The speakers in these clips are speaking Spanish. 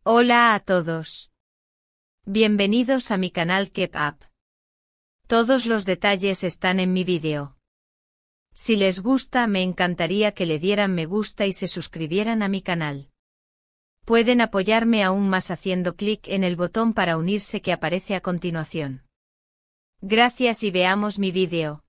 Hola a todos. Bienvenidos a mi canal Keep Up. Todos los detalles están en mi vídeo. Si les gusta, me encantaría que le dieran me gusta y se suscribieran a mi canal. Pueden apoyarme aún más haciendo clic en el botón para unirse que aparece a continuación. Gracias y veamos mi vídeo.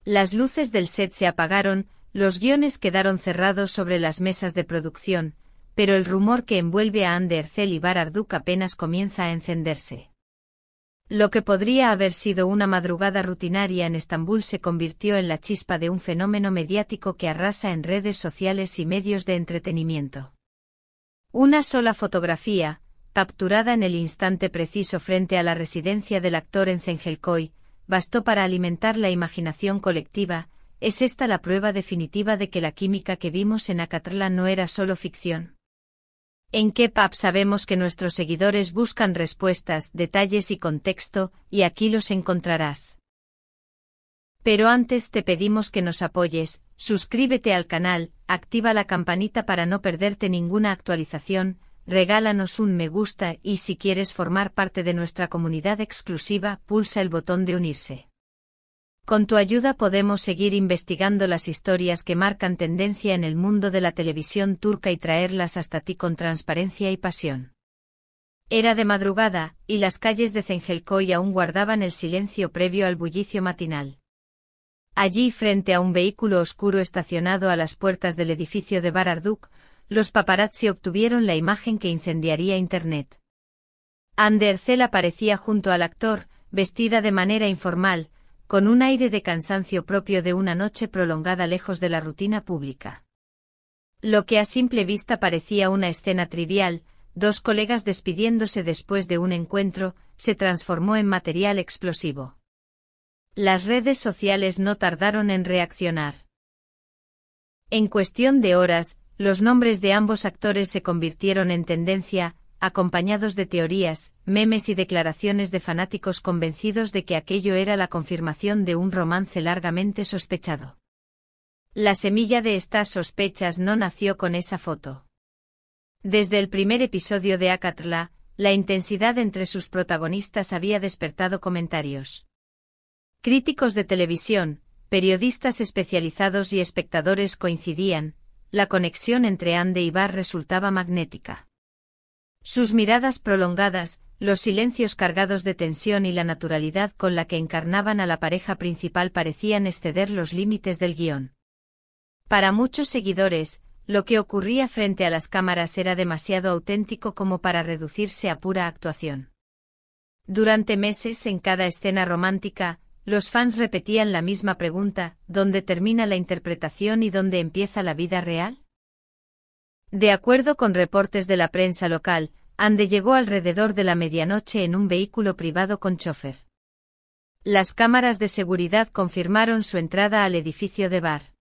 Las luces del set se apagaron, los guiones quedaron cerrados sobre las mesas de producción, pero el rumor que envuelve a Hande Erçel y Bahar Arduk apenas comienza a encenderse. Lo que podría haber sido una madrugada rutinaria en Estambul se convirtió en la chispa de un fenómeno mediático que arrasa en redes sociales y medios de entretenimiento. Una sola fotografía, capturada en el instante preciso frente a la residencia del actor en Cengelkoy, bastó para alimentar la imaginación colectiva. ¿Es esta la prueba definitiva de que la química que vimos en Acatrla no era solo ficción? En Keep Up sabemos que nuestros seguidores buscan respuestas, detalles y contexto, y aquí los encontrarás. Pero antes te pedimos que nos apoyes, suscríbete al canal, activa la campanita para no perderte ninguna actualización, regálanos un me gusta y si quieres formar parte de nuestra comunidad exclusiva, pulsa el botón de unirse. Con tu ayuda podemos seguir investigando las historias que marcan tendencia en el mundo de la televisión turca y traerlas hasta ti con transparencia y pasión. Era de madrugada, y las calles de Cengelkoy aún guardaban el silencio previo al bullicio matinal. Allí, frente a un vehículo oscuro estacionado a las puertas del edificio de Bahar Arduk, los paparazzi obtuvieron la imagen que incendiaría Internet. Hande Erçel aparecía junto al actor, vestida de manera informal, con un aire de cansancio propio de una noche prolongada lejos de la rutina pública. Lo que a simple vista parecía una escena trivial, dos colegas despidiéndose después de un encuentro, se transformó en material explosivo. Las redes sociales no tardaron en reaccionar. En cuestión de horas, los nombres de ambos actores se convirtieron en tendencia, acompañados de teorías, memes y declaraciones de fanáticos convencidos de que aquello era la confirmación de un romance largamente sospechado. La semilla de estas sospechas no nació con esa foto. Desde el primer episodio de Acatrla, la intensidad entre sus protagonistas había despertado comentarios. Críticos de televisión, periodistas especializados y espectadores coincidían, la conexión entre Hande y Bahar resultaba magnética. Sus miradas prolongadas, los silencios cargados de tensión y la naturalidad con la que encarnaban a la pareja principal parecían exceder los límites del guión. Para muchos seguidores, lo que ocurría frente a las cámaras era demasiado auténtico como para reducirse a pura actuación. Durante meses en cada escena romántica, los fans repetían la misma pregunta: ¿dónde termina la interpretación y dónde empieza la vida real? De acuerdo con reportes de la prensa local, Hande llegó alrededor de la medianoche en un vehículo privado con chofer. Las cámaras de seguridad confirmaron su entrada al edificio de Bahar.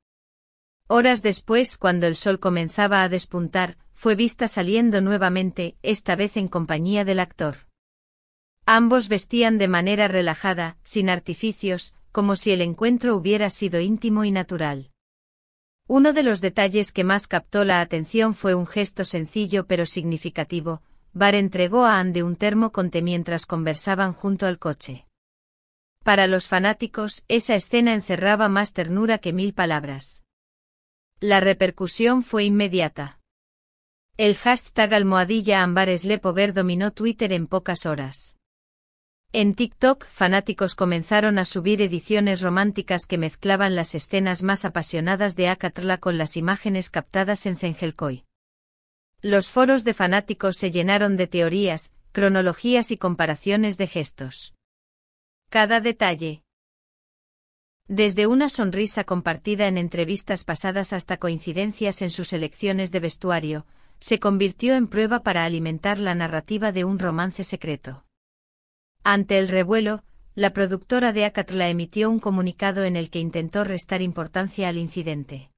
Horas después, cuando el sol comenzaba a despuntar, fue vista saliendo nuevamente, esta vez en compañía del actor. Ambos vestían de manera relajada, sin artificios, como si el encuentro hubiera sido íntimo y natural. Uno de los detalles que más captó la atención fue un gesto sencillo pero significativo. Bahar entregó a Hande un termo con té mientras conversaban junto al coche. Para los fanáticos, esa escena encerraba más ternura que 1000 palabras. La repercusión fue inmediata. El hashtag #AmbarSlepover dominó Twitter en pocas horas. En TikTok, fanáticos comenzaron a subir ediciones románticas que mezclaban las escenas más apasionadas de Acatrla con las imágenes captadas en Cengelkoy. Los foros de fanáticos se llenaron de teorías, cronologías y comparaciones de gestos. Cada detalle, desde una sonrisa compartida en entrevistas pasadas hasta coincidencias en sus elecciones de vestuario, se convirtió en prueba para alimentar la narrativa de un romance secreto. Ante el revuelo, la productora de Acatrla emitió un comunicado en el que intentó restar importancia al incidente.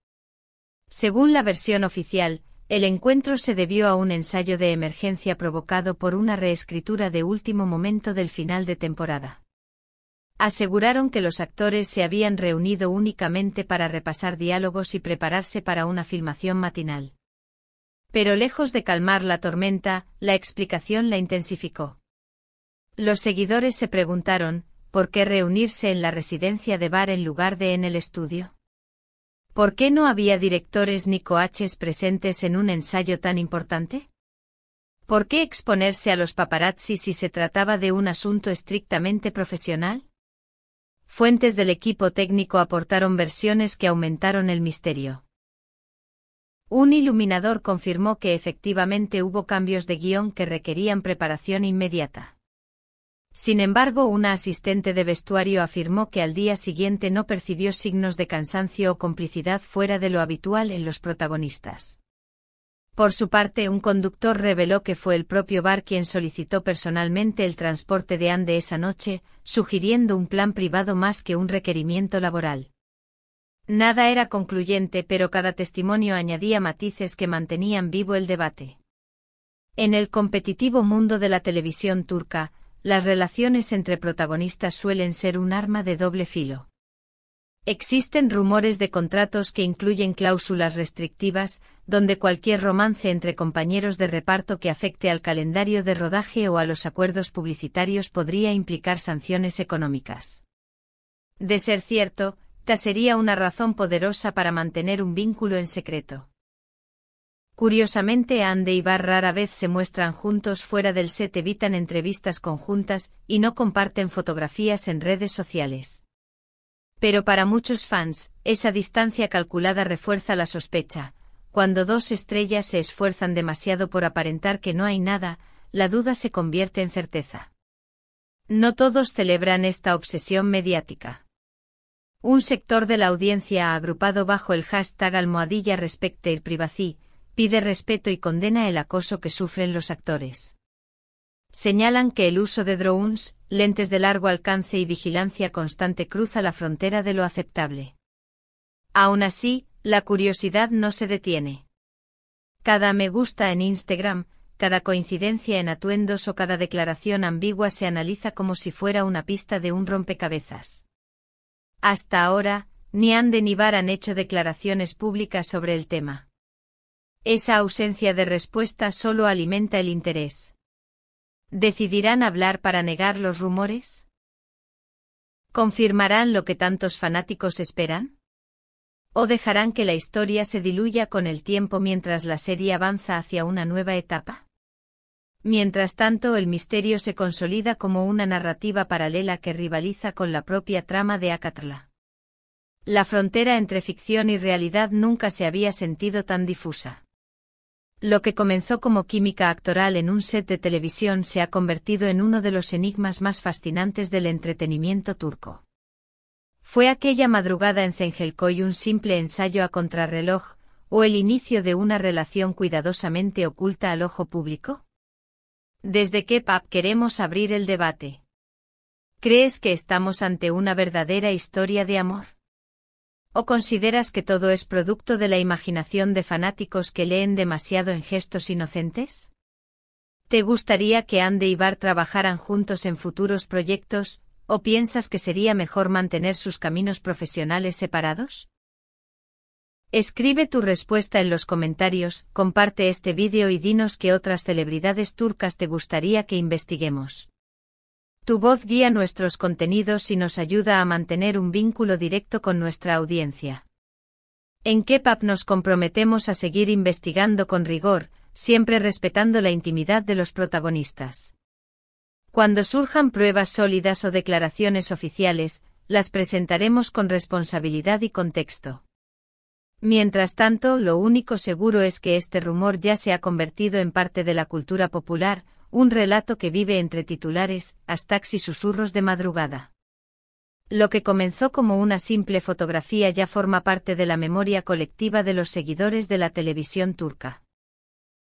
Según la versión oficial, el encuentro se debió a un ensayo de emergencia provocado por una reescritura de último momento del final de temporada. Aseguraron que los actores se habían reunido únicamente para repasar diálogos y prepararse para una filmación matinal. Pero lejos de calmar la tormenta, la explicación la intensificó. Los seguidores se preguntaron, ¿por qué reunirse en la residencia de Barr en lugar de en el estudio? ¿Por qué no había directores ni coaches presentes en un ensayo tan importante? ¿Por qué exponerse a los paparazzi si se trataba de un asunto estrictamente profesional? Fuentes del equipo técnico aportaron versiones que aumentaron el misterio. Un iluminador confirmó que efectivamente hubo cambios de guión que requerían preparación inmediata. Sin embargo, una asistente de vestuario afirmó que al día siguiente no percibió signos de cansancio o complicidad fuera de lo habitual en los protagonistas. Por su parte, un conductor reveló que fue el propio Barr quien solicitó personalmente el transporte de Anne esa noche, sugiriendo un plan privado más que un requerimiento laboral. Nada era concluyente, pero cada testimonio añadía matices que mantenían vivo el debate. En el competitivo mundo de la televisión turca, las relaciones entre protagonistas suelen ser un arma de doble filo. Existen rumores de contratos que incluyen cláusulas restrictivas, donde cualquier romance entre compañeros de reparto que afecte al calendario de rodaje o a los acuerdos publicitarios podría implicar sanciones económicas. De ser cierto, sería una razón poderosa para mantener un vínculo en secreto. Curiosamente, Anne y Barr rara vez se muestran juntos fuera del set, evitan entrevistas conjuntas y no comparten fotografías en redes sociales. Pero para muchos fans, esa distancia calculada refuerza la sospecha. Cuando dos estrellas se esfuerzan demasiado por aparentar que no hay nada, la duda se convierte en certeza. No todos celebran esta obsesión mediática. Un sector de la audiencia agrupado bajo el hashtag #RespectEurPrivacy pide respeto y condena el acoso que sufren los actores. Señalan que el uso de drones, lentes de largo alcance y vigilancia constante cruza la frontera de lo aceptable. Aún así, la curiosidad no se detiene. Cada me gusta en Instagram, cada coincidencia en atuendos o cada declaración ambigua se analiza como si fuera una pista de un rompecabezas. Hasta ahora, ni Anne ni Barr han hecho declaraciones públicas sobre el tema. Esa ausencia de respuesta solo alimenta el interés. ¿Decidirán hablar para negar los rumores? ¿Confirmarán lo que tantos fanáticos esperan? ¿O dejarán que la historia se diluya con el tiempo mientras la serie avanza hacia una nueva etapa? Mientras tanto, el misterio se consolida como una narrativa paralela que rivaliza con la propia trama de Acatrla. La frontera entre ficción y realidad nunca se había sentido tan difusa. Lo que comenzó como química actoral en un set de televisión se ha convertido en uno de los enigmas más fascinantes del entretenimiento turco. ¿Fue aquella madrugada en Cengelköy un simple ensayo a contrarreloj, o el inicio de una relación cuidadosamente oculta al ojo público? Desde K-pop queremos abrir el debate. ¿Crees que estamos ante una verdadera historia de amor? ¿O consideras que todo es producto de la imaginación de fanáticos que leen demasiado en gestos inocentes? ¿Te gustaría que Anne y Barr trabajaran juntos en futuros proyectos, o piensas que sería mejor mantener sus caminos profesionales separados? Escribe tu respuesta en los comentarios, comparte este vídeo y dinos qué otras celebridades turcas te gustaría que investiguemos. Tu voz guía nuestros contenidos y nos ayuda a mantener un vínculo directo con nuestra audiencia. En K-pop nos comprometemos a seguir investigando con rigor, siempre respetando la intimidad de los protagonistas. Cuando surjan pruebas sólidas o declaraciones oficiales, las presentaremos con responsabilidad y contexto. Mientras tanto, lo único seguro es que este rumor ya se ha convertido en parte de la cultura popular, un relato que vive entre titulares, hashtags y susurros de madrugada. Lo que comenzó como una simple fotografía ya forma parte de la memoria colectiva de los seguidores de la televisión turca.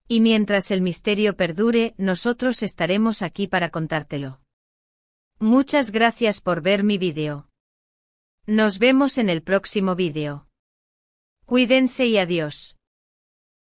Y mientras el misterio perdure, nosotros estaremos aquí para contártelo. Muchas gracias por ver mi vídeo. Nos vemos en el próximo vídeo. Cuídense y adiós.